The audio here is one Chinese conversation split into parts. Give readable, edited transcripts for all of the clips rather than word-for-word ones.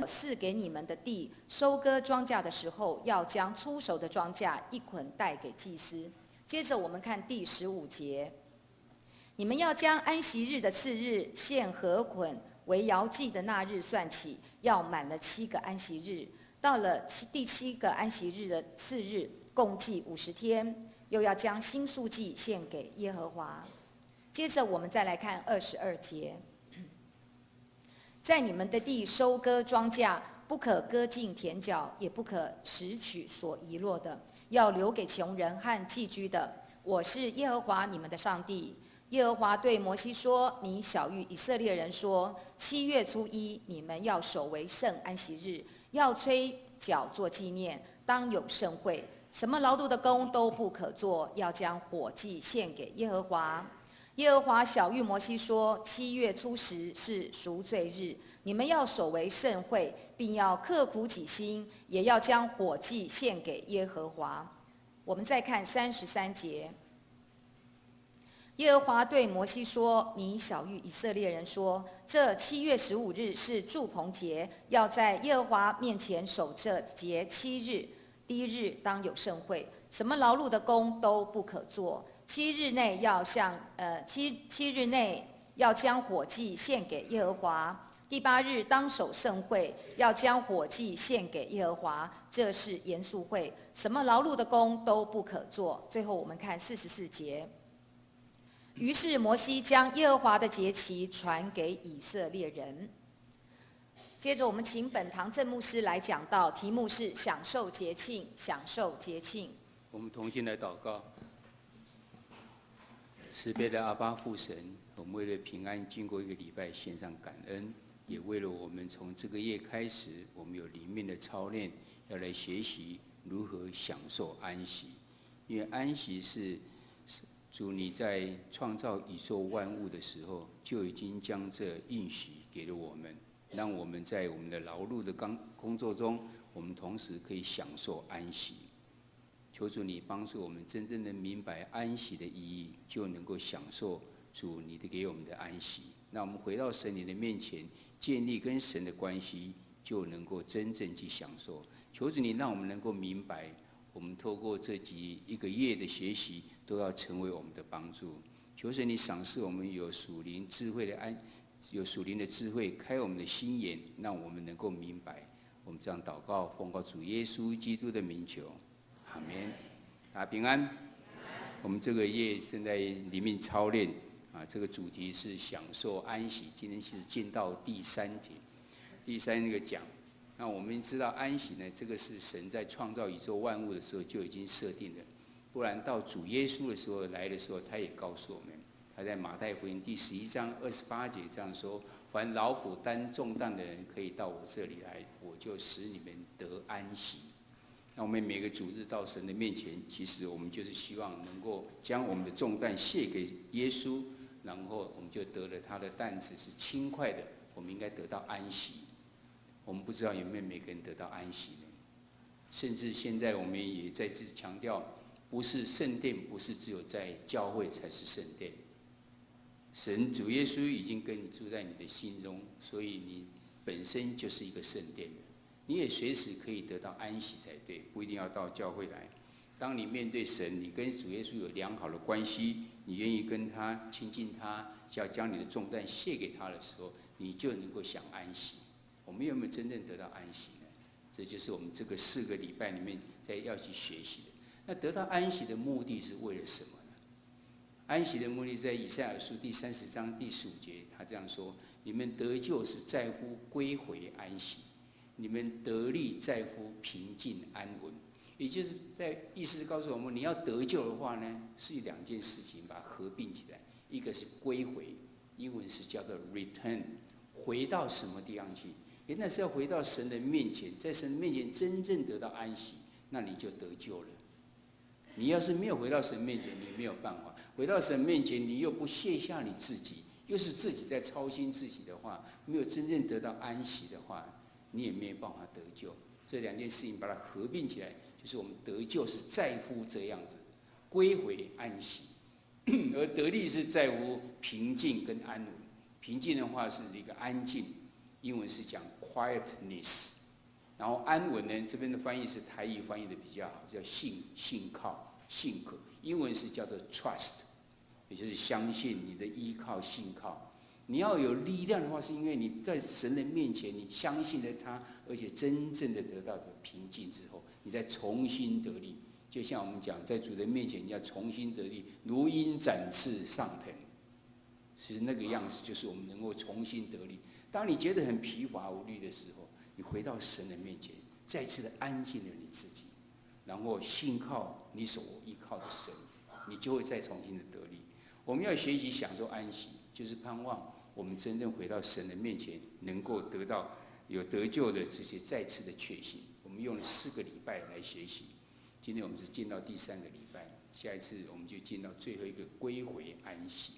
赐给你们的地，收割庄稼的时候，要将出熟的庄稼一捆带给祭司。接着我们看第15节，你们要将安息日的次日献禾捆为摇祭的那日算起，要满了7个安息日。到了第7个安息日的次日，共计50天，又要将新素祭献给耶和华。接着我们再来看22节。在你们的地收割庄稼，不可割尽田角，也不可拾取所遗落的，要留给穷人和寄居的。我是耶和华你们的上帝。耶和华对摩西说：“你晓谕以色列人说，7月初1，你们要守为圣安息日，要吹角做纪念，当有盛会。什么劳碌的工都不可做，要将火祭献给耶和华。”耶和华晓谕摩西说：“7月初10是赎罪日，你们要守为圣会，并要刻苦己心，也要将火祭献给耶和华。”我们再看33节。耶和华对摩西说：“你晓谕以色列人说，这7月15日是住棚节，要在耶和华面前守这节7日。第1日当有盛会，什么劳碌的工都不可做。7日内要将火祭献给耶和华。第8日当守盛会，要将火祭献给耶和华，这是严肃会，什么劳碌的工都不可做。”最后我们看44节。于是摩西将耶和华的节期传给以色列人。接着我们请本堂郑牧师来讲道，题目是享受节庆，享受节庆。我们同心来祷告。慈悲的阿爸父神，我们为了平安经过1个礼拜献上感恩，也为了我们从这个月开始，我们有里面的操练，要来学习如何享受安息。因为安息是主你在创造宇宙万物的时候，就已经将这应许给了我们，让我们在我们的劳碌的工作中，我们同时可以享受安息。求主你帮助我们真正的明白安息的意义，就能够享受主你的给我们的安息。那我们回到神你的面前，建立跟神的关系，就能够真正去享受。求主你让我们能够明白，我们透过这1个月的学习，都要成为我们的帮助。求神你赏赐我们有属灵智慧的有属灵的智慧，开我们的心眼，让我们能够明白。我们这样祷告，奉靠主耶稣基督的名求。阿们。大家平安。我们这个月正在里面操练这个主题是享受安息。今天是进到第3节，第3个讲。那我们知道安息呢，这个是神在创造宇宙万物的时候就已经设定的，不然到主耶稣的时候来的时候，他也告诉我们，他在马太福音第11章28节这样说：“凡劳苦担重担的人，可以到我这里来，我就使你们得安息。”那我们每个主日到神的面前，其实我们就是希望能够将我们的重担卸给耶稣，然后我们就得了他的担子是轻快的，我们应该得到安息。我们不知道有没有每个人得到安息呢？甚至现在我们也再次强调，不是圣殿，不是只有在教会才是圣殿。神主耶稣已经跟你住在你的心中，所以你本身就是一个圣殿。你也随时可以得到安息才对，不一定要到教会来。当你面对神，你跟主耶稣有良好的关系，你愿意跟他亲近他，要将你的重担卸给他的时候，你就能够享安息。我们有没有真正得到安息呢？这就是我们这个4个礼拜里面要去学习的。那得到安息的目的是为了什么呢？安息的目的在以赛亚书第30章第15节，他这样说：“你们得救是在乎归回安息，你们得力在乎平静安稳。”也就是在意思告诉我们，你要得救的话呢，是2件事情把它合并起来，一个是归回，英文是叫做 return， 回到什么地方去？那是要回到神的面前，在神的面前真正得到安息，那你就得救了。你要是没有回到神面前，你没有办法回到神面前，你又不卸下你自己，又是自己在操心自己的话，没有真正得到安息的话，你也没有办法得救。这2件事情把它合并起来，就是我们得救是在乎这样子归回安息，而得力是在乎平静跟安稳。平静的话是一个安静，英文是讲 quietness。然后安稳呢，这边的翻译是台语翻译的比较好，叫信靠、信可。英文是叫做 trust， 也就是相信你的依靠、信靠。你要有力量的话，是因为你在神的面前，你相信了他，而且真正的得到的平静之后，你再重新得力。就像我们讲，在主的面前，你要重新得力，如鹰展翅上腾。其实那个样子，就是我们能够重新得力。当你觉得很疲乏无力的时候，你回到神的面前，再次的安静了你自己，然后信靠你所依靠的神，你就会再重新的得力。我们要学习享受安息，就是盼望我们真正回到神的面前，能够得到有得救的这些再次的确信。我们用了4个礼拜来学习，今天我们是进到第3个礼拜，下一次我们就进到最后一个归回安息。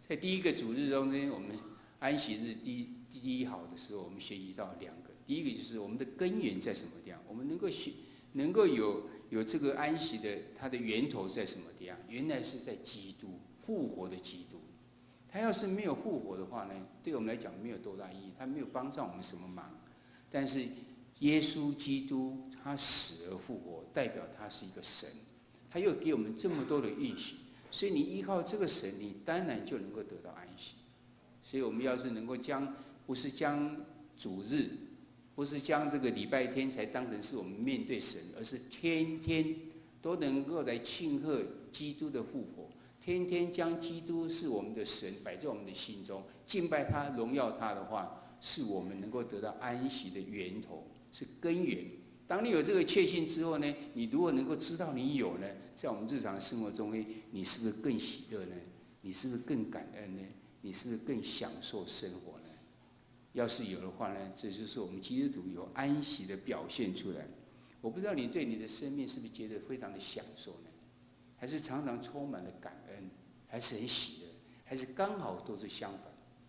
在第一个主日中间，我们安息日第一好的时候，我们学习到2个。第一个就是我们的根源在什么地方，我们能够有这个安息的它的源头在什么地方？原来是在基督复活的基督。他要是没有复活的话呢，对我们来讲没有多大意义，他没有帮上我们什么忙。但是耶稣基督他死而复活，代表他是一个神，他又给我们这么多的应许，所以你依靠这个神，你当然就能够得到安息。所以我们要是能够不是将主日，不是将这个礼拜天才当成是我们面对神，而是天天都能够来庆贺基督的复活。天天将基督是我们的神摆在我们的心中，敬拜他、荣耀他的话，是我们能够得到安息的源头，是根源。当你有这个确信之后呢，你如果能够知道你有呢，在我们日常生活中呢，你是不是更喜乐呢？你是不是更感恩呢？你是不是更享受生活呢？要是有的话呢，这就是我们基督徒有安息的表现出来。我不知道你对你的生命是不是觉得非常的享受呢？还是常常充满了感恩，还是很喜乐，还是刚好都是相反？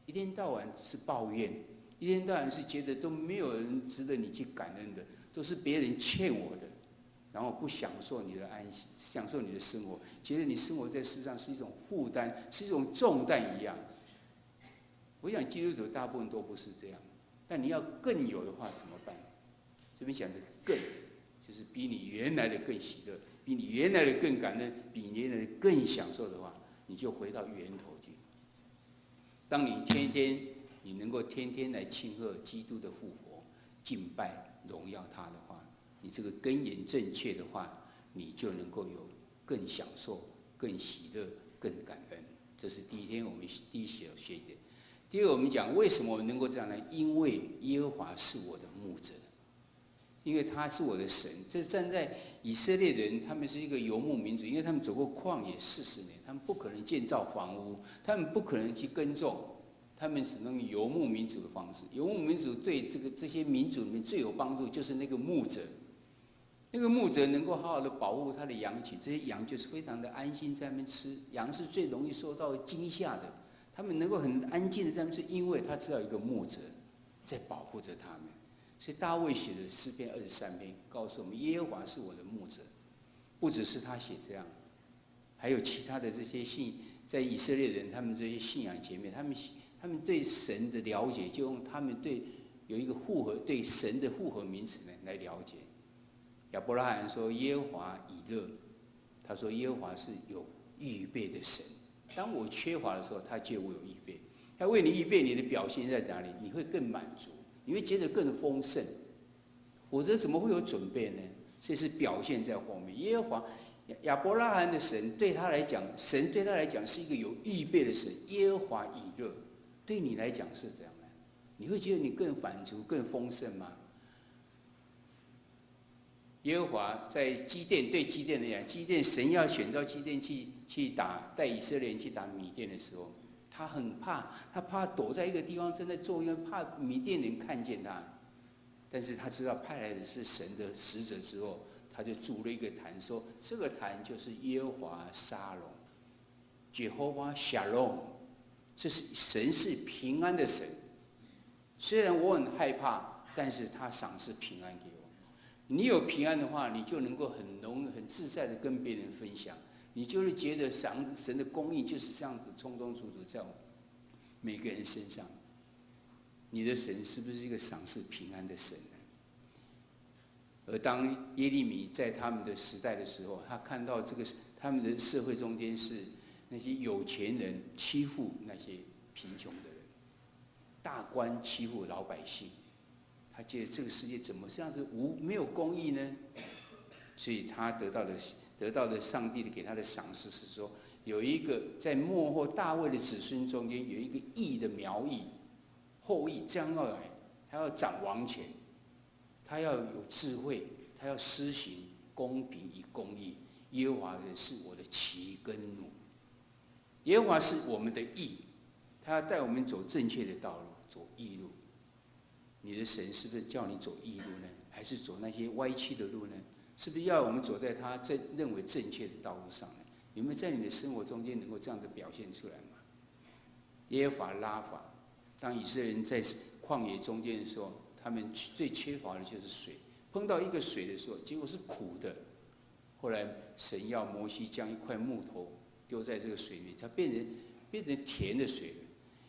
一天到晚是抱怨，一天到晚是觉得都没有人值得你去感恩的，都是别人欠我的，然后不享受你的安息，享受你的生活，觉得你生活在世上是一种负担，是一种重担一样。我想基督徒大部分都不是这样，但你要更有的话怎么办？这边讲的更，就是比你原来的更喜乐，比你原来的更感恩，比你原来的更享受的话，你就回到源头去。当你能够天天来庆贺基督的复活，敬拜荣耀他的话，你这个根源正确的话，你就能够有更享受、更喜乐、更感恩。这是第一天我们第一学的。第二，我们讲为什么我们能够这样呢？因为耶和华是我的牧者，因为他是我的神。这站在以色列人，他们是一个游牧民族，因为他们走过旷野40年，他们不可能建造房屋，他们不可能去耕种，他们只能用游牧民族的方式。游牧民族对这些民族里面最有帮助，就是那个牧者。那个牧者能够好好的保护他的羊群，这些羊就是非常的安心在那边吃。羊是最容易受到惊吓的。他们能够很安静的在那边，是因为他知道一个牧者在保护着他们。所以大卫写的诗篇23篇告诉我们，耶和华是我的牧者。不只是他写这样，还有其他的这些在以色列人他们这些信仰姐妹，他们对神的了解，就用他们有一个对神的复合名词呢来了解。亚伯拉罕说耶和华以勒，他说耶和华是有预备的神。当我缺乏的时候，他就为我有预备。他为你预备，你的表现在哪里？你会更满足，你会觉得更丰盛。否则怎么会有准备呢？所以是表现在后面。耶和华亚伯拉罕的神对他来讲，神对他来讲是一个有预备的神。耶和华以勒，对你来讲是这样的，你会觉得你更满足、更丰盛吗？耶和华在基甸，对基甸来讲，基甸神要选召基甸带以色列人去打米甸的时候，他很怕，他怕躲在一个地方正在做，因为怕米甸人看见他。但是他知道派来的是神的使者之后，他就筑了一个坛，说这个坛就是耶和华沙龙 ，Jehovah Shalom， 这是神是平安的神。虽然我很害怕，但是他赏赐平安给我。你有平安的话，你就能够很自在的跟别人分享，你就会觉得神的供应就是这样子充充足足在每个人身上。你的神是不是一个赏赐平安的神呢？而当耶利米在他们的时代的时候，他看到这个他们的社会中间是那些有钱人欺负那些贫穷的人，大官欺负老百姓，他觉得这个世界怎么这样子没有公义呢？所以他得到的上帝给他的赏赐是说，有一个在末后大卫的子孙中间有一个义的苗裔后裔将要来，他要掌王权，他要有智慧，他要施行公平与公义。耶和华是我的旗跟弩，耶和华是我们的义，他要带我们走正确的道路，走义路。你的神是不是叫你走义路呢？还是走那些歪曲的路呢？是不是要我们走在他认为正确的道路上呢？有没有在你的生活中间能够这样的表现出来吗？耶和华拉法，当以色列人在旷野中间的时候，他们最缺乏的就是水，碰到一个水的时候，结果是苦的。后来神要摩西将一块木头丢在这个水里，它变成甜的水了。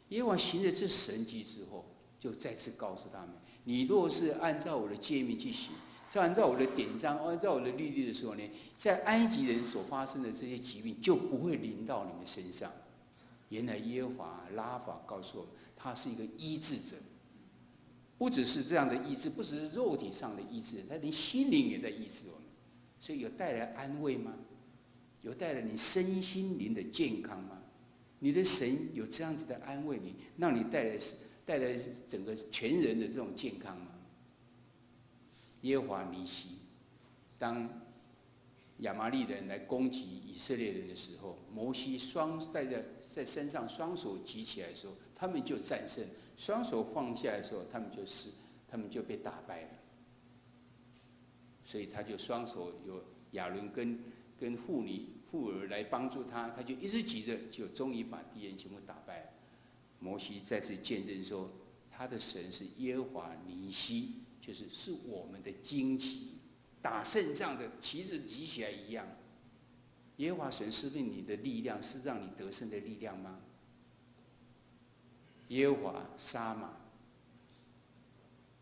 耶和华行了这神迹之后，就再次告诉他们：你若是按照我的诫命去行，按照我的典章，按照我的律例的时候呢，在埃及人所发生的这些疾病就不会临到你们身上。原来耶和华拉法告诉我们，他是一个医治者，不只是这样的医治，不只是肉体上的医治，他连心灵也在医治我们。所以有带来安慰吗？有带来你身心灵的健康吗？你的神有这样子的安慰你，让你带来整个全人的这种健康吗？耶和华尼西，当亚玛力人来攻击以色列人的时候，摩西在身上双手举起来的时候，他们就战胜；双手放下来的时候，他们就被打败了。所以他就双手有亚伦跟妇儿来帮助他，他就一直举着，就终于把敌人全部打败了。摩西再次见证说，他的神是耶和华尼西，是我们的旌旗，打胜仗的旗子举起来一样。耶和华神是不是你的力量，是让你得胜的力量吗？耶和华沙玛，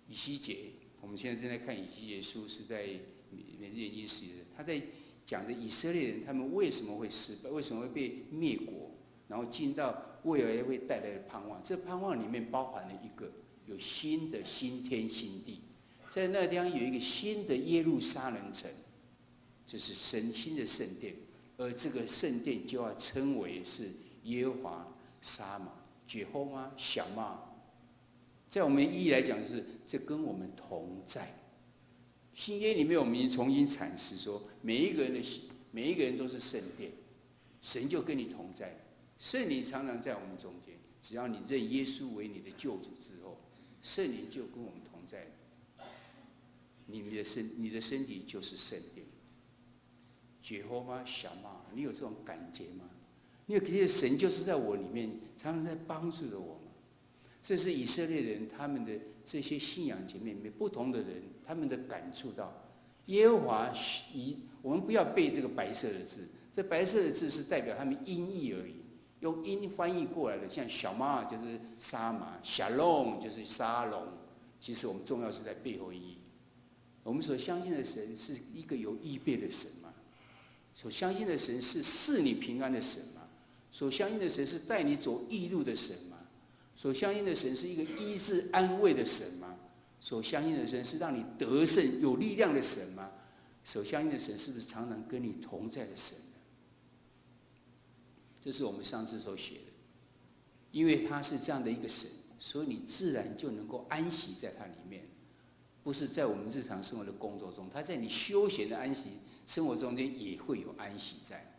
以西结，我们现在正在看以西结书，是在每日研经时，他在讲的以色列人他们为什么会失败，为什么会被灭国，然后进到未来会带来的盼望。这盼望里面包含了一个有新的新天新地，在那地方有一个新的耶路撒冷城，这是神新的圣殿，而这个圣殿就要称为是耶和华沙玛Jehovah Shammah。在我们意义来讲，就是这跟我们同在。新约里面，我们已经重新阐释说，每一个人都是圣殿，神就跟你同在，圣灵常常在我们中间。只要你认耶稣为你的救主之后，圣灵就跟我们同在。你的身体就是圣殿。Jehovah Shammah，你有这种感觉吗？你有觉得神就是在我里面，常常在帮助着我吗？这是以色列人他们的这些信仰姐妹里面不同的人，他们的感触到耶和华我们不要背这个白色的字，这白色的字是代表他们音译而已，用音翻译过来的，像小玛就是沙玛，小龙就是沙龙。其实我们重要是在背后意义。我们所相信的神是一个有预备的神吗？所相信的神是赐你平安的神吗？所相信的神是带你走义路的神吗？所相信的神是一个医治安慰的神吗？所相信的神是让你得胜有力量的神吗？所相信的神是不是常常跟你同在的神呢？这是我们上次所写的，因为他是这样的一个神，所以你自然就能够安息在他里面，不是在我们日常生活的工作中，他在你休闲的安息生活中间也会有安息在。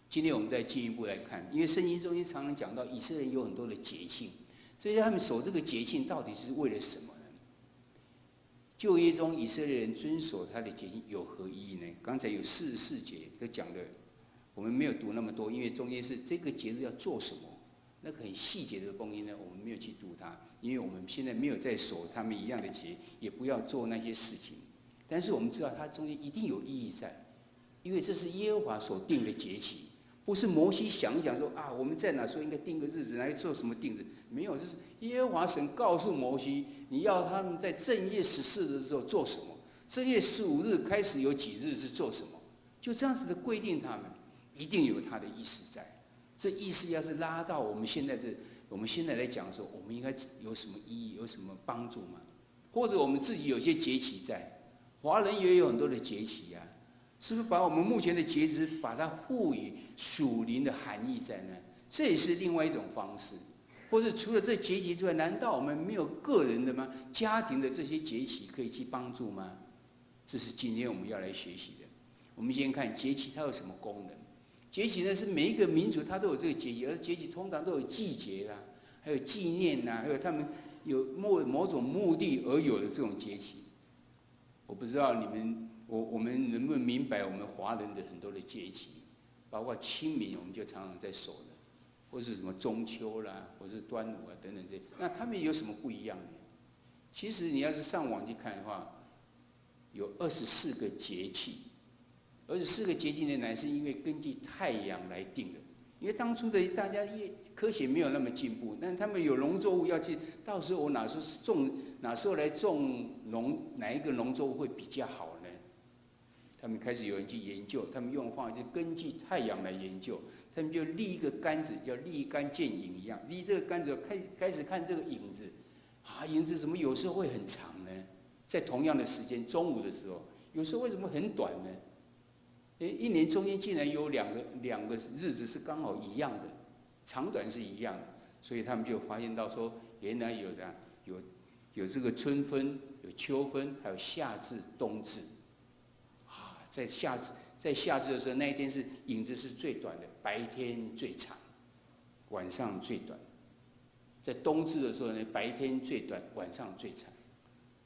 今天我们再进一步来看，因为圣经中间常常讲到以色列人有很多的节庆，所以他们守这个节庆到底是为了什么呢？旧约中以色列人遵守他的节庆有何意义呢？刚才有44节都讲的，我们没有读那么多，因为中间是这个节日要做什么，那个很细节的东西呢，我们没有去读它，因为我们现在没有在守他们一样的节，也不要做那些事情。但是我们知道它中间一定有意义在，因为这是耶和华所定的节期。不是摩西想一想说啊，我们在哪说应该定个日子来做什么定日，没有，这是耶和华神告诉摩西，你要他们在正月14日的时候做什么，正月15日开始有几日是做什么，就这样子的规定他们，一定有他的意思在。这意思要是拉到我们现在来讲的时候，我们应该有什么意义，有什么帮助吗？或者我们自己有些节期在，华人也有很多的节期啊，是不是把我们目前的节日把它赋予属灵的含义在呢？这也是另外一种方式。或者除了这节期之外，难道我们没有个人的吗？家庭的这些节期可以去帮助吗？这是今天我们要来学习的。我们先看节期它有什么功能。节期呢是每一个民族它都有这个节期，而节期通常都有季节啦，还有纪念啦，还有他们有某种目的而有的这种节期。我不知道我们能不能明白我们华人的很多的节期，包括清明我们就常常在守的，或是什么中秋啦，或是端午啊等等这些，那他们有什么不一样呢？其实你要是上网去看的话，有24个节气。24个节气呢，乃是因为根据太阳来定的。因为当初的大家科学没有那么进步，但他们有农作物要去，到时候我哪时候来种哪一个农作物会比较好呢？他们开始有人去研究，他们用的方法就根据太阳来研究，他们就立一个杆子，叫立竿见影一样，立这个杆子开始看这个影子，啊，影子怎么有时候会很长呢？在同样的时间，中午的时候，有时候为什么很短呢？一年中间竟然有两个日子是刚好一样的，长短是一样的，所以他们就发现到说，原来有这个春分、有秋分，还有夏至、冬至。啊，在夏至的时候，那一天是影子是最短的，白天最长，晚上最短。在冬至的时候呢，白天最短，晚上最长。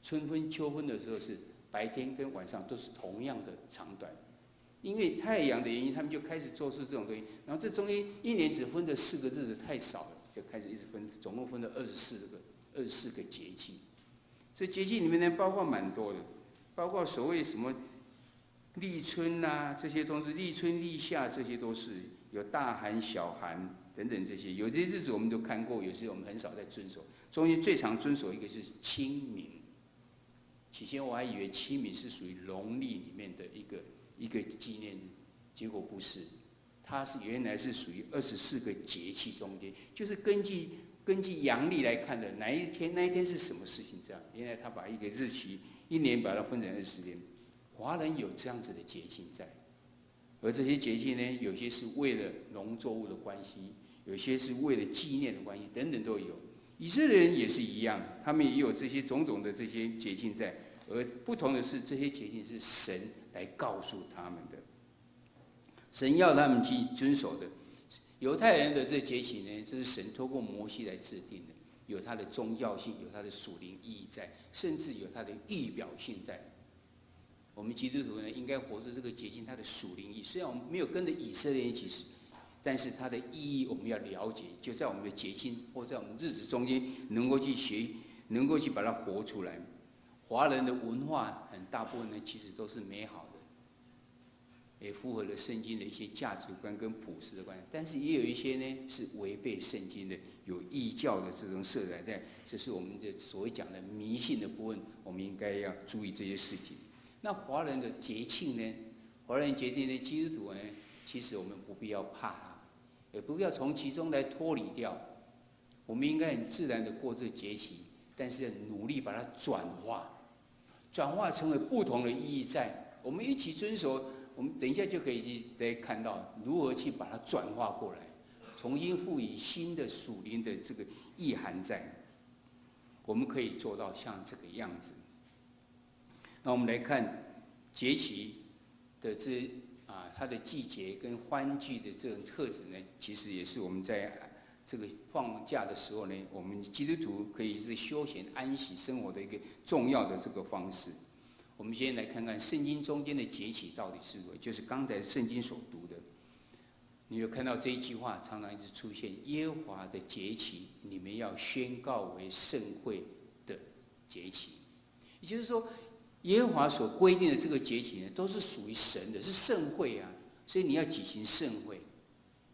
春分、秋分的时候是白天跟晚上都是同样的长短。因为太阳的原因，他们就开始做出这种东西。然后这中间一年只分的4个日子太少了，就开始一直分，总共分了24个节气。这节气里面呢，包括蛮多的，包括所谓什么立春啊这些东西，立春、立夏这些都是有大寒、小寒等等这些。有些日子我们都看过，有些我们很少在遵守。中间最常遵守一个是清明。起先我还以为清明是属于农历里面的一个纪念日，结果不是，它原来是属于24个节气中间，就是根据阳历来看的那一天是什么事情这样。原来他把一个日期一年把它分成20天，华人有这样子的节气在，而这些节气呢，有些是为了农作物的关系，有些是为了纪念的关系，等等都有。以色列人也是一样，他们也有这些种种的这些节气在，而不同的是，这些节气是神来告诉他们的，神要他们去遵守的。犹太人的这节期呢，这是神透过摩西来制定的，有它的宗教性，有它的属灵意义在，甚至有它的预表性在。我们基督徒呢，应该活出这个节期它的属灵意义。虽然我们没有跟着以色列人一起死，但是它的意义我们要了解，就在我们的节庆或在我们日子中间，能够去学，能够去把它活出来。华人的文化很大部分呢，其实都是美好的，也符合了圣经的一些价值观跟普世的观念，但是也有一些呢是违背圣经的，有异教的这种色彩在，这是我们的所谓讲的迷信的部分，我们应该要注意这些事情。那华人的节庆呢？华人节庆呢，基督徒呢，其实我们不必要怕它，也不必要从其中来脱离掉，我们应该很自然的过这个节期，但是要努力把它转化成为不同的意义在。我们一起遵守，我们等一下就可以去来看到如何去把它转化过来，重新赋予新的属灵的这个意涵在。我们可以做到像这个样子。那我们来看节期的它的季节跟欢聚的这种特质呢，其实也是我们在这个放假的时候呢，我们基督徒可以是休闲安息生活的一个重要的这个方式。我们先来看看圣经中间的节期到底是如何，就是刚才圣经所读的。你有看到这一句话常常一直出现：耶和华的节期，你们要宣告为圣会的节期。也就是说，耶和华所规定的这个节期呢，都是属于神的，是圣会啊，所以你要举行圣会。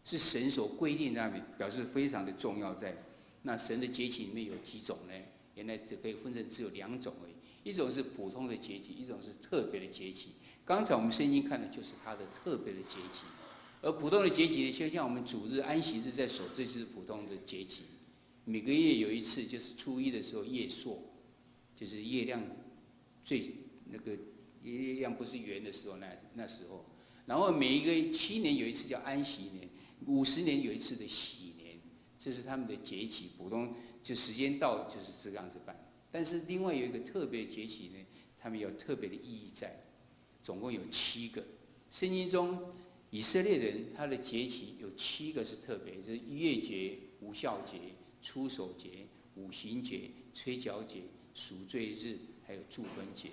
是神所规定的，表示非常的重要在。那神的节期里面有几种呢？原来只可以分成只有2种而已，一种是普通的节期，一种是特别的节期。刚才我们圣经看的就是它的特别的节期，而普通的节期就像我们主日、安息日在守，这就是普通的节期。每个月有一次，就是初一的时候夜朔，就是月亮最那个月亮不是圆的时候，那时候。然后每一个7年有一次叫安息年，50年有一次的喜年，这是他们的节期。普通就时间到就是这样子办。但是另外有一个特别的节期呢，他们有特别的意义在，总共有7个。圣经中以色列人他的节期有7个是特别，就是逾越节、无酵节、初守节、五旬节、吹角节、赎罪日，还有祝婚节。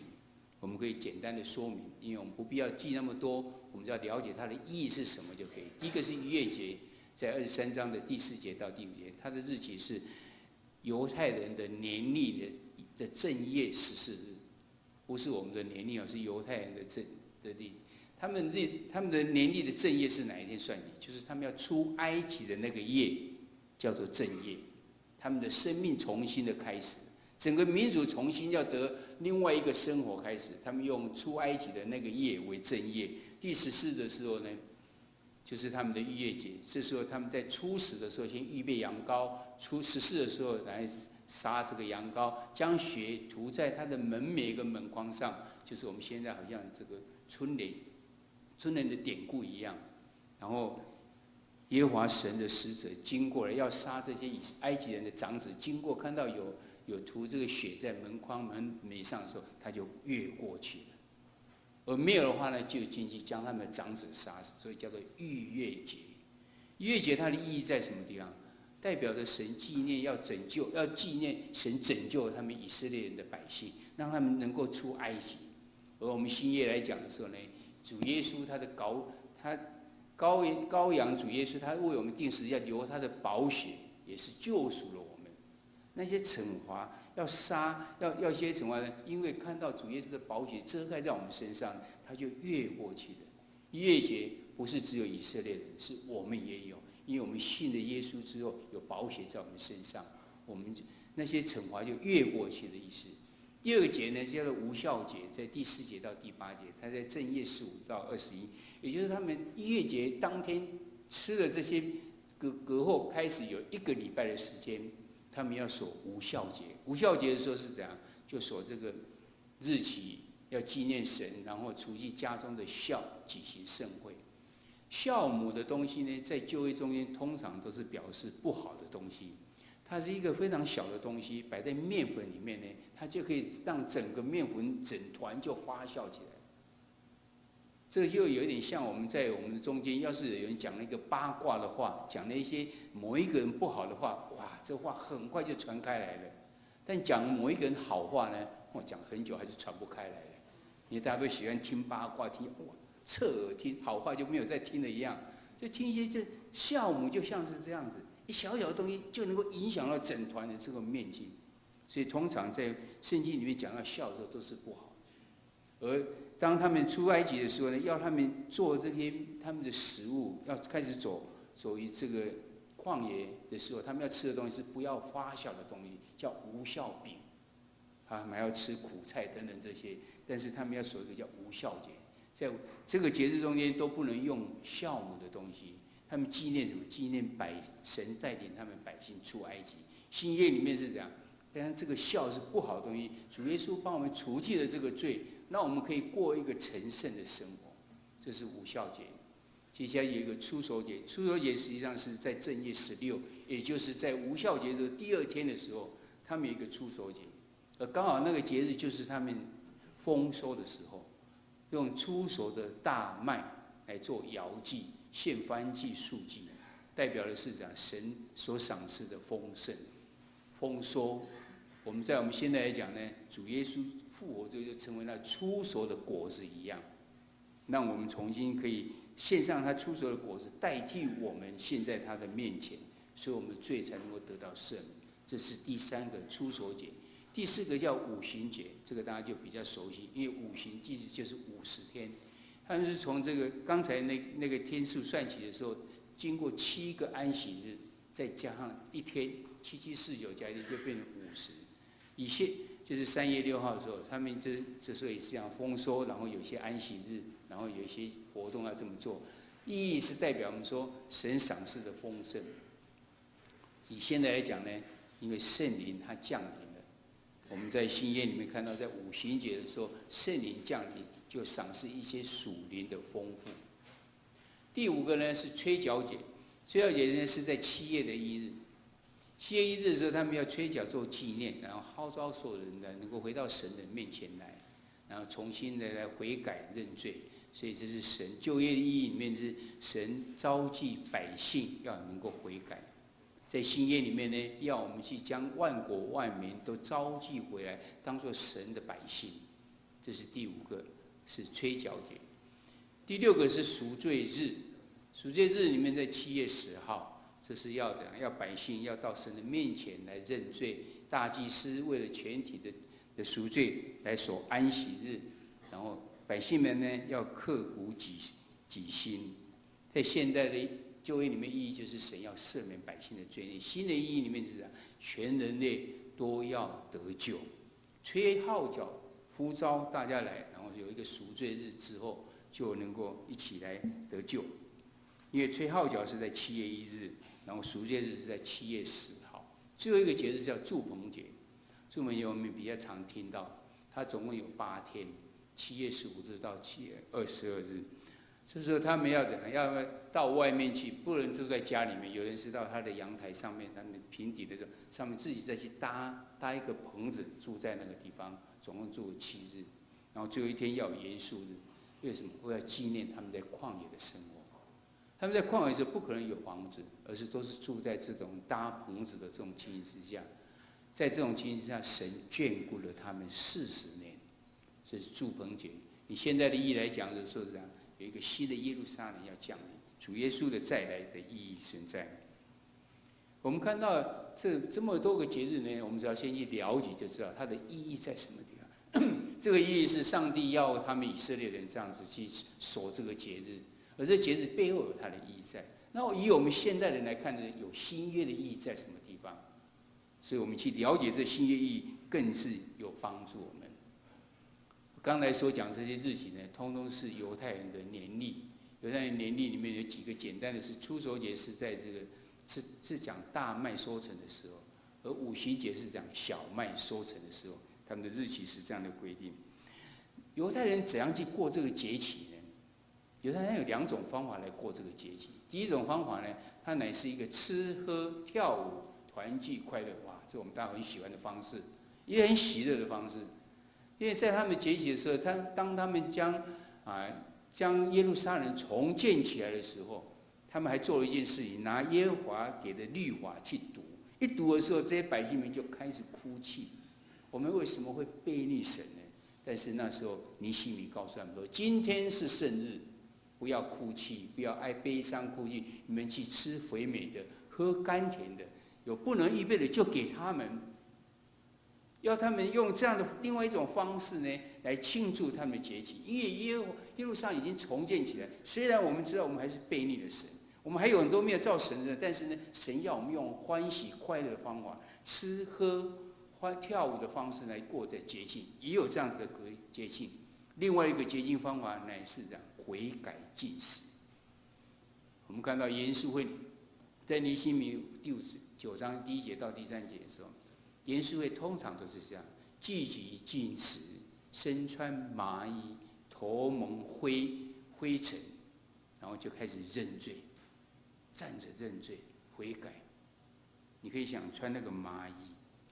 我们可以简单的说明，因为我们不必要记那么多，我们只要了解它的意义是什么就可以。第一个是逾越节，在23章的第4节到第5节，它的日期是犹太人的年历的正月14日，不是我们的年历哦，是犹太人的历。他们的年历的正月是哪一天算起？就是他们要出埃及的那个月，叫做正月，他们的生命重新的开始。整个民族重新要得另外一个生活开始，他们用出埃及的那个夜为正夜。第14的时候呢，就是他们的逾越节。这时候他们在初10的时候先预备羊羔，初14的时候来杀这个羊羔，将血涂在他的门每一个门框上，就是我们现在好像这个春联的典故一样。然后耶和华神的使者经过了，要杀这些埃及人的长子，经过看到有涂这个血在门框门楣上的时候，他就越过去了。而没有的话呢，就进去将他们的长子杀死，所以叫做逾越节。逾越节它的意义在什么地方？代表着神纪念要纪念神拯救他们以色列人的百姓，让他们能够出埃及。而我们新约来讲的时候呢，主耶稣他羔羊主耶稣，他为我们定时要流他的宝血，也是救赎了我们。那些惩罚要一些惩罚呢，因为看到主耶稣的宝血遮盖在我们身上，他就越过去的。逾越节不是只有以色列人，是我们也有，因为我们信了耶稣之后，有宝血在我们身上，我们那些惩罚就越过去的意思。第二个节呢，叫做无酵节，在第4节到第8节，它在正月15到21，也就是他们逾越节当天吃了这些隔后，开始有1个礼拜的时间，他们要守无酵节。无酵节的时候是怎样？就守这个日期，要纪念神，然后除去家中的酵，举行盛会。酵母的东西呢，在旧约中间通常都是表示不好的东西。它是一个非常小的东西，摆在面粉里面呢，它就可以让整个面粉整团就发酵起来。这就有点像我们在我们的中间，要是有人讲了一个八卦的话，讲了一些某一个人不好的话，哇，这话很快就传开来了。但讲某一个人好话呢，讲很久还是传不开来的。因为大家都喜欢听八卦，哇，侧耳听，好话就没有再听的一样。就听一些这酵母，就像是这样子。一小小的东西就能够影响到整团的这个面积，所以通常在圣经里面讲到酵的时候都是不好。而当他们出埃及的时候呢，要他们做这些他们的食物，要开始走于这个旷野的时候，他们要吃的东西是不要发酵的东西，叫无酵饼，他们还要吃苦菜等等这些，但是他们要守一个叫无酵节，在这个节日中间都不能用酵母的东西。他们纪念什么？纪念神带领他们百姓出埃及。新约里面是这样，但这个酵是不好的东西，主耶稣帮我们除去了这个罪，让我们可以过一个成圣的生活。这是无酵节。接下来有一个初守节，初守节实际上是在正月16，也就是在无酵节的第2天的时候，他们有一个初守节，而刚好那个节日就是他们丰收的时候，用初熟的大麦来做摇祭。献燔祭、素祭，代表的是讲神所赏赐的丰盛、丰收。我们现在来讲呢，主耶稣复活之后就成为那初熟的果子一样，让我们重新可以献上他初熟的果子，代替我们现在他的面前，所以我们的罪才能够得到赦免。这是第3个初熟节。第4个叫五旬节，这个大家就比较熟悉，因为五旬就是50天。他们是从这个刚才那个天数算起的时候，经过7个安息日，再加上1天，7749加1天就变成50。以前就是3月6号的时候，他们这时候也是这样丰收，然后有些安息日，然后有一些活动要这么做，意义是代表我们说神赏赐的丰盛。以现在来讲呢，因为圣灵它降临了，我们在新约里面看到，在五旬节的时候，圣灵降临就赏赐一些属灵的丰富。第5个呢是吹角节，吹角节呢是在7月的1日。7月1日的时候，他们要吹角做纪念，然后号召所有人呢能够回到神的面前来，然后重新的来悔改认罪。所以这是神旧约的意义里面是神召集百姓要能够悔改。在新约里面呢，要我们去将万国万民都召集回来，当作神的百姓。这是第5个，是吹角节。第6个是赎罪日，赎罪日里面在7月10号，这是要怎样？要百姓要到神的面前来认罪，大祭司为了全体的赎罪来守安息日，然后百姓们呢要刻骨己心。在现代的旧约里面，意义就是神要赦免百姓的罪孽。新的意义里面是全人类都要得救。吹号角呼召大家来，然后有一个赎罪日之后，就能够一起来得救。因为吹号角是在7月1日，然后赎罪日是在7月10号。最后一个节日叫祝棚节，祝棚节我们比较常听到，它总共有8天，7月15日到7月22日。这时候他们要怎样？要到外面去，不能住在家里面。有人是到他的阳台上面，他们平底的时候，上面自己再去搭一个棚子，住在那个地方，总共住7日。然后最后一天要有严肃日，为什么？为了纪念他们在旷野的生活。他们在旷野的时候不可能有房子，而是都是住在这种搭棚子的这种情形之下。在这种情形之下，神眷顾了他们40年，这是祝棚节。以现在的意义来讲，就是说这样。有一个新的耶路撒冷要降临，主耶稣的再来的意义存在。我们看到这么多个节日呢，我们只要先去了解，就知道它的意义在什么地方。这个意义是上帝要他们以色列人这样子去守这个节日，而这节日背后有它的意义在。那以我们现代人来看呢，有新约的意义在什么地方？所以我们去了解这新约意义，更是有帮助我们。刚才所讲这些日期呢，通通是犹太人的年历。犹太人年历里面有几个简单的是，初熟节是在这个是讲大麦收成的时候，而五旬节是讲小麦收成的时候，他们的日期是这样的规定。犹太人怎样去过这个节期呢？犹太人有2种方法来过这个节期。第一种方法呢，它乃是一个吃喝跳舞团聚快乐，哇，这我们大家很喜欢的方式，也很喜乐的方式。因为在他们节期的时候，当他们将耶路撒冷重建起来的时候，他们还做了一件事情，拿耶和华给的律法去读。一读的时候，这些百姓们就开始哭泣。我们为什么会悖逆神呢？但是那时候尼希米告诉他们说：“今天是圣日，不要哭泣，不要悲伤哭泣，你们去吃肥美的，喝甘甜的，有不能预备的就给他们。”要他们用这样的另外一种方式呢，来庆祝他们的节期。因为耶路撒冷已经重建起来，虽然我们知道我们还是悖逆的神，我们还有很多没有照神的，但是呢，神要我们用欢喜快乐的方法，吃喝跳舞的方式来过这节庆，也有这样子的节庆。另外一个节庆方法乃是这样悔改禁食。我们看到严肃会在尼希米第9章第1节到第3节的时候。严肃会通常都是这样，聚集禁食，身穿麻衣，头蒙灰尘，然后就开始认罪，站着认罪悔改。你可以想穿那个麻衣，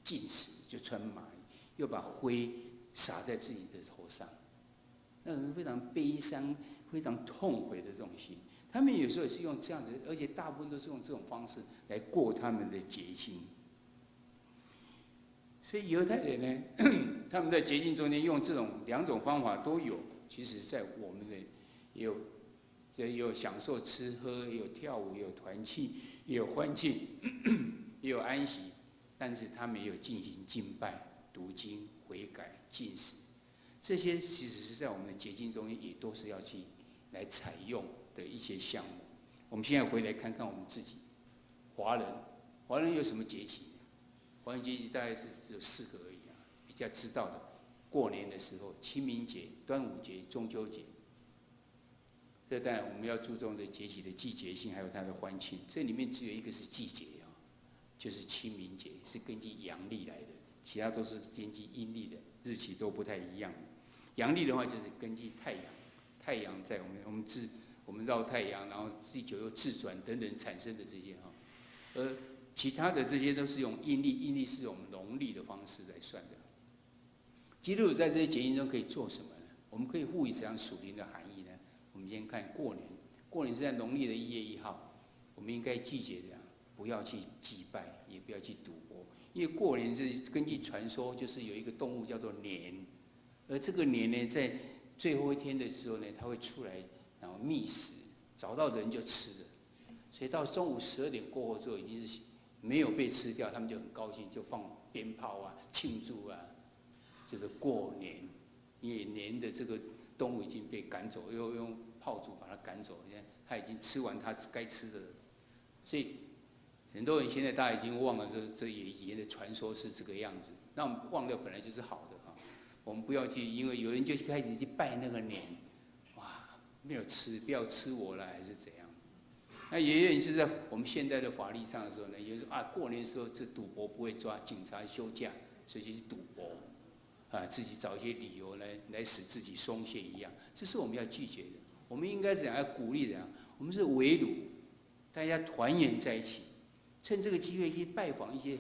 禁食就穿麻衣，又把灰洒在自己的头上，那人非常悲伤、非常痛悔的这种心。他们有时候也是用这样子，而且大部分都是用这种方式来过他们的节庆。所以犹太人呢，他们在节庆中间用这种2种方法都有。其实，在我们的也有享受吃喝，也有跳舞，也有团契，也有欢庆，也有安息。但是他们也有进行敬拜、读经、悔改、禁食，这些其实是在我们的节庆中间也都是要去来采用的一些项目。我们现在回来看看我们自己，华人有什么节气？华人节气大概是只有4个而已啊，比较知道的。过年的时候，清明节、端午节、中秋节。这当然我们要注重这节气的季节性，还有它的欢庆。这里面只有一个是季节啊，就是清明节，是根据阳历来的，其他都是根据阴历的，日期都不太一样。阳历的话就是根据太阳，太阳在我们绕太阳，然后地球又自转等等产生的这些哈，而其他的这些都是用阴历，阴历是用农历的方式来算的。基督徒在这些节庆中可以做什么呢？我们可以赋予怎样属灵的含义呢？我们先看过年，过年是在农历的1月1号，我们应该记节的，不要去祭拜，也不要去赌博，因为过年是根据传说，就是有一个动物叫做年，而这个年呢，在最后一天的时候呢，它会出来，然后觅食，找到人就吃了，所以到中午12点过后之后，已经是没有被吃掉，他们就很高兴，就放鞭炮啊，庆祝啊。就是过年，因为年的这个动物已经被赶走，又用炮竹把它赶走，它已经吃完它该吃的了。所以很多人现在大家已经忘了这以前的传说是这个样子，那我们忘掉本来就是好的啊。我们不要去，因为有人就开始去拜那个年，哇，没有吃，不要吃我了，还是怎样？那也有人是在我们现在的法律上的时候呢，有人说啊，过年的时候这赌博不会抓，警察休假，所以就去赌博。自己找一些理由来使自己松懈一样，这是我们要拒绝的。我们应该怎样要鼓励的？我们是围炉，大家团圆在一起，趁这个机会去拜访一些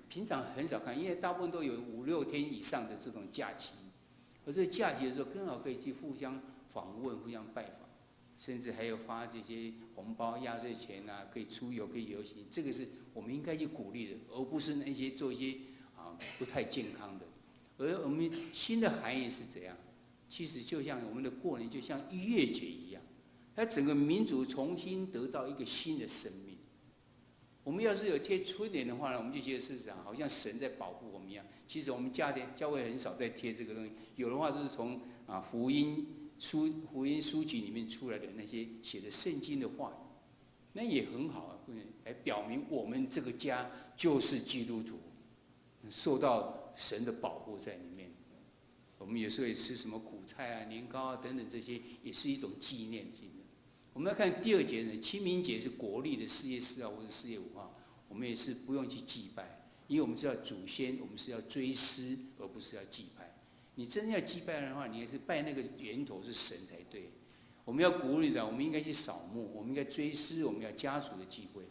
平常很少看，因为大部分都有5、6天以上的这种假期，而这假期的时候刚好可以去互相访问、互相拜访，甚至还有发这些红包、压岁钱啊，可以出游、可以游行，这个是我们应该去鼓励的，而不是那些做一些不太健康的。而我们新的含义是怎样？其实就像我们的过年，就像逾越节一样，它整个民族重新得到一个新的生命。我们要是有贴春联的话呢，我们就觉得是好像神在保护我们一样。其实我们教会很少在贴这个东西，有的话就是从福音书籍里面出来的那些写的圣经的话语，那也很好啊，来表明我们这个家就是基督徒，受到神的保护在里面。我们有时候也吃什么苦菜啊、年糕啊等等，这些也是一种纪念。我们要看第2节呢，清明节是国历的4月4号或者4月5号，我们也是不用去祭拜，因为我们是要祖先，我们是要追思，而不是要祭拜。你真要祭拜的话，你还是拜那个源头是神才对。我们要鼓励的，我们应该去扫墓，我们应该追思，我们要家族的聚会。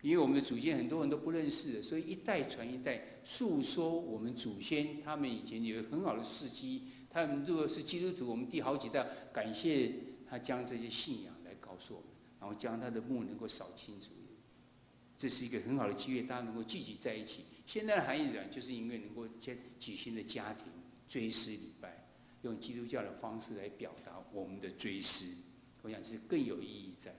因为我们的祖先很多人都不认识的，所以一代传一代，诉说我们祖先他们以前有很好的事迹。他们如果是基督徒，我们第好几代感谢他将这些信仰来告诉我们，然后将他的墓能够扫清楚。这是一个很好的机会，大家能够聚集在一起。现在的含义讲，就是因为能够举行的家庭追思礼拜，用基督教的方式来表达我们的追思，我想是更有意义在。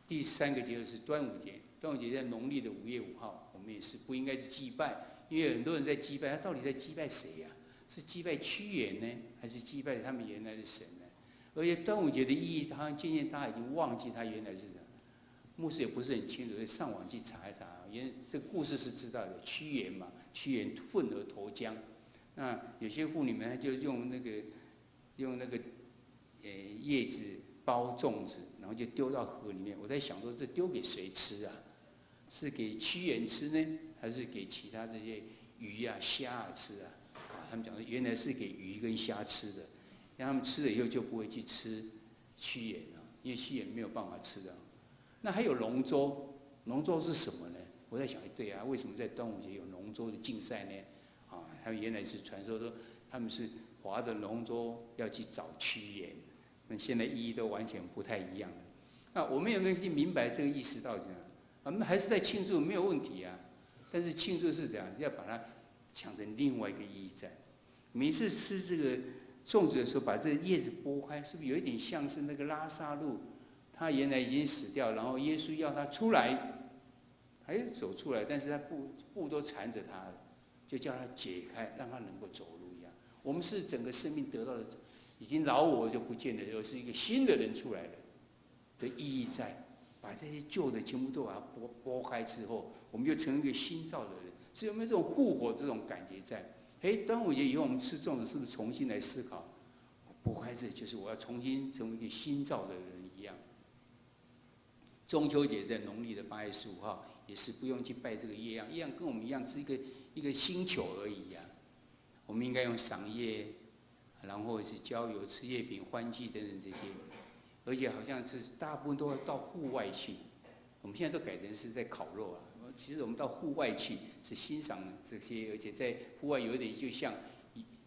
第3个节日是端午节。端午节在农历的5月5号，我们也是不应该去祭拜，因为很多人在祭拜，他到底在祭拜谁呀？是祭拜屈原呢，还是祭拜他们原来的神呢？而且端午节的意义，好像渐渐大家已经忘记它原来是什么。牧师也不是很清楚，所以上网去查一查。这故事是知道的，屈原嘛，屈原愤而投江。那有些妇女们她就用那个叶子包粽子，然后就丢到河里面。我在想说，这丢给谁吃啊？是给屈原吃呢，还是给其他这些鱼啊、虾啊吃啊？他们讲说，原来是给鱼跟虾吃的，让他们吃了以后就不会去吃屈原了，因为屈原没有办法吃的。那还有龙舟，龙舟是什么呢？我在想，对啊，为什么在端午节有龙舟的竞赛呢？他们原来是传说说他们是划着龙舟要去找屈原，那现在意义都完全不太一样了。那我们有没有去明白这个意思到底？我们还是在庆祝，没有问题啊。但是庆祝是怎样？要把它想成另外一个意义在。每次吃这个粽子的时候，把这个叶子剥开，是不是有一点像是那个拉撒路？他原来已经死掉，然后耶稣要他出来，走出来，但是他布都缠着他了，就叫他解开，让他能够走路一样。我们是整个生命得到的，已经老我就不见了，而是一个新的人出来了。的意义在，把这些旧的全部都把它剥开之后，我们就成为一个新造的人，是有没有这种复活这种感觉在？端午节以后我们吃粽子，是不是重新来思考？剥开这就是我要重新成为一个新造的人一样。中秋节在农历的8月15号，也是不用去拜这个月亮，月亮跟我们一样是一个星球而已呀。我们应该用赏月，然后是郊游、吃月饼、欢聚等等这些，而且好像是大部分都要到户外去。我们现在都改成是在烤肉啊，其实我们到户外去是欣赏这些，而且在户外有一点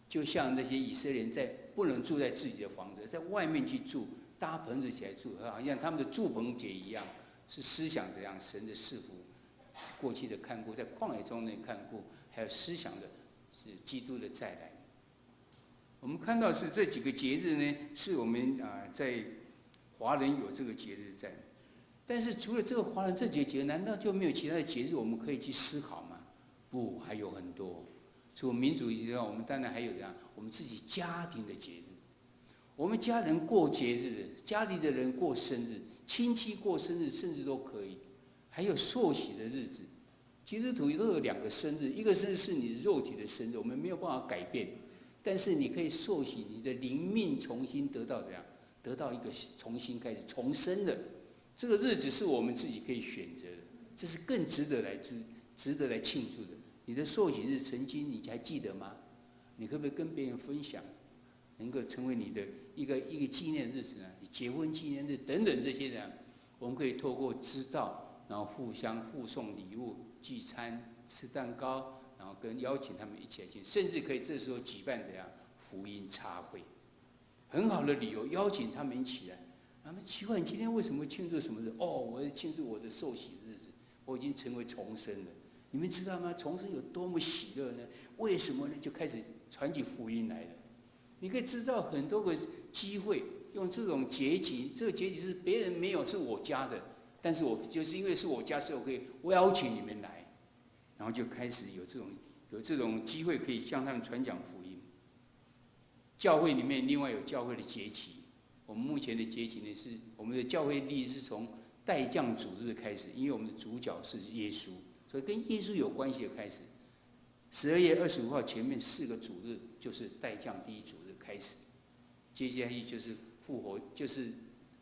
就像那些以色列人不能住在自己的房子，在外面去住，搭棚子起来住，好像他们的住棚节一样，是思想这样神的赐福，过去的看顾，在旷野中的看顾，还有思想的是基督的再来。我们看到是这几个节日呢，是我们在华人有这个节日在。但是除了这个华人这几个节日，难道就没有其他的节日我们可以去思考吗？不，还有很多。除了民族以外，我们当然还有我们自己家庭的节日。我们家人过节日，家里的人过生日，亲戚过生日，甚至都可以。还有受洗的日子，基督徒都有2个生日，一个生日是你肉体的生日，我们没有办法改变，但是你可以受洗，你的灵命重新得到一个重新开始重生的。这个日子是我们自己可以选择的，这是更值得来庆祝的。你的受洗日曾经你还记得吗？你可不可以跟别人分享，能够成为你的一个纪念日子呢？你结婚纪念日等等这些呢，我们可以透过知道，然后互相互送礼物、聚餐、吃蛋糕，然后跟邀请他们一起来庆祝，甚至可以这时候举办福音茶会，很好的理由邀请他们一起来。他们奇怪，你今天为什么庆祝什么日？我要庆祝我的受洗日子，我已经成为重生了。你们知道吗？重生有多么喜乐呢？为什么呢？就开始传起福音来了。你可以制造很多个机会，用这种节期，这个节期是别人没有，是我家的，但是我就是因为是我家，所以我邀请你们来，然后就开始有这种机会可以向他们传讲福音。教会里面另外有教会的节期，我们目前的节期呢是我们的教会历是从代降主日开始，因为我们的主角是耶稣。所以跟耶稣有关系的开始，12月25号前面4个主日就是代降第一主日开始，接下来就是复活，就是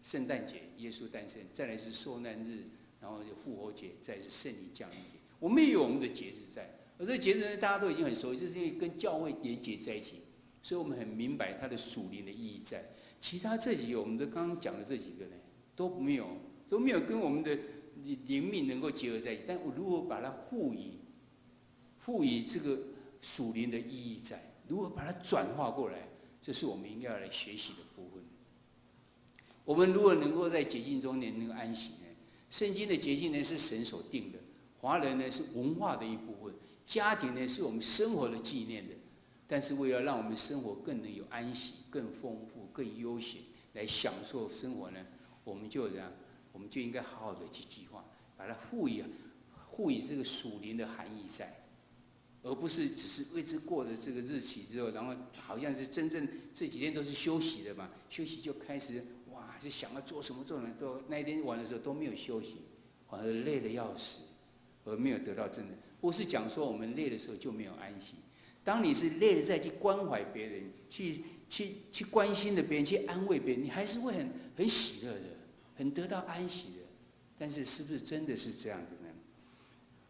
圣诞节，耶稣诞生，再来是受难日，然后就复活节，再来是圣灵降临节。我们也有我们的节日在，而这个节日呢，大家都已经很熟悉，就是因为跟教会连结在一起，所以我们很明白它的属灵的意义在。其他这几个，我们的刚刚讲的这几个呢，都没有跟我们的灵命能够结合在一起，但我如何把它赋予这个属灵的意义在，如何把它转化过来，这是我们应该要来学习的部分。我们如果能够在洁净中能够安息呢？圣经的洁净呢是神所定的，华人呢是文化的一部分，家庭呢是我们生活的纪念的。但是为了让我们生活更能有安息、更丰富、更悠闲，来享受生活呢，我们就应该好好的去计划，把它赋予这个属灵的含义在，而不是只是为之过了这个日期之后，然后好像是真正这几天都是休息的嘛，休息就开始就想要做什么，都那一天玩的时候都没有休息，反而累得要死，而没有得到真的。不是讲说我们累的时候就没有安息，当你是累的再去关怀别人，去关心的别人，去安慰别人，你还是会很喜乐的，很得到安息的。但是是不是真的是这样子呢？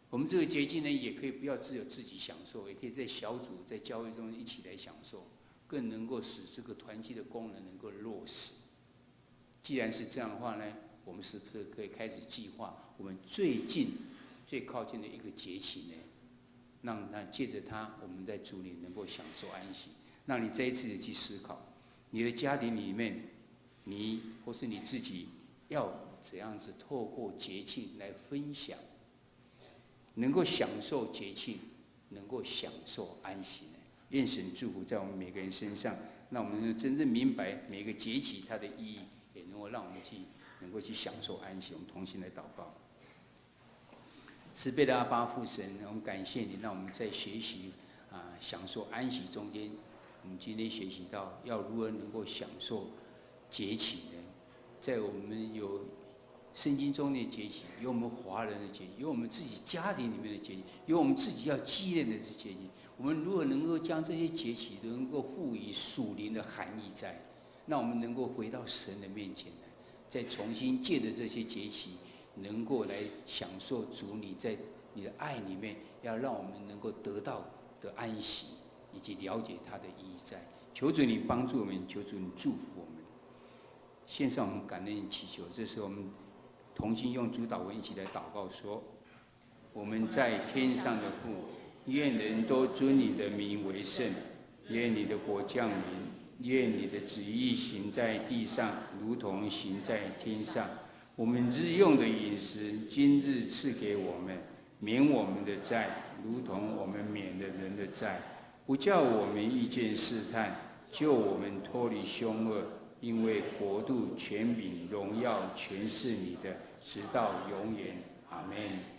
我们这个节庆呢，也可以不要只有自己享受，也可以在小组、在教会中一起来享受，更能够使这个团契的功能能够落实。既然是这样的话呢，我们是不是可以开始计划我们最靠近的一个节期呢？让它借着它，我们在主里能够享受安息。让你再一次的去思考，你的家庭里面，你或是你自己要怎样子透过节庆来分享，能够享受节庆，能够享受安息呢？愿神祝福在我们每个人身上，让我们真正明白每个节期它的意义，也能够让我们能够去享受安息。我们同心来祷告。慈悲的阿爸父神，我们感谢你，让我们在学习享受安息中间，我们今天学习到要如何能够享受节期呢？在我们有圣经中的节期，有我们华人的节期，有我们自己家庭里面的节期，有我们自己要纪念的这节期。我们如果能够将这些节期能够赋予属灵的含义在，那我们能够回到神的面前来，再重新借着这些节期，能够来享受主你在你的爱里面，要让我们能够得到的安息，以及了解它的意义在。求主你帮助我们，求主你祝福我们。献上我们感恩祈求，这时候我们同心用主祷文一起来祷告说：我们在天上的父，愿人都尊你的名为圣，愿你的国降临，愿你的旨意行在地上，如同行在天上。我们日用的饮食，今日赐给我们，免我们的债，如同我们免了人的债，不叫我们遇见试探，救我们脱离凶恶。因为国度、权柄、荣耀，全是你的，直到永远。阿们。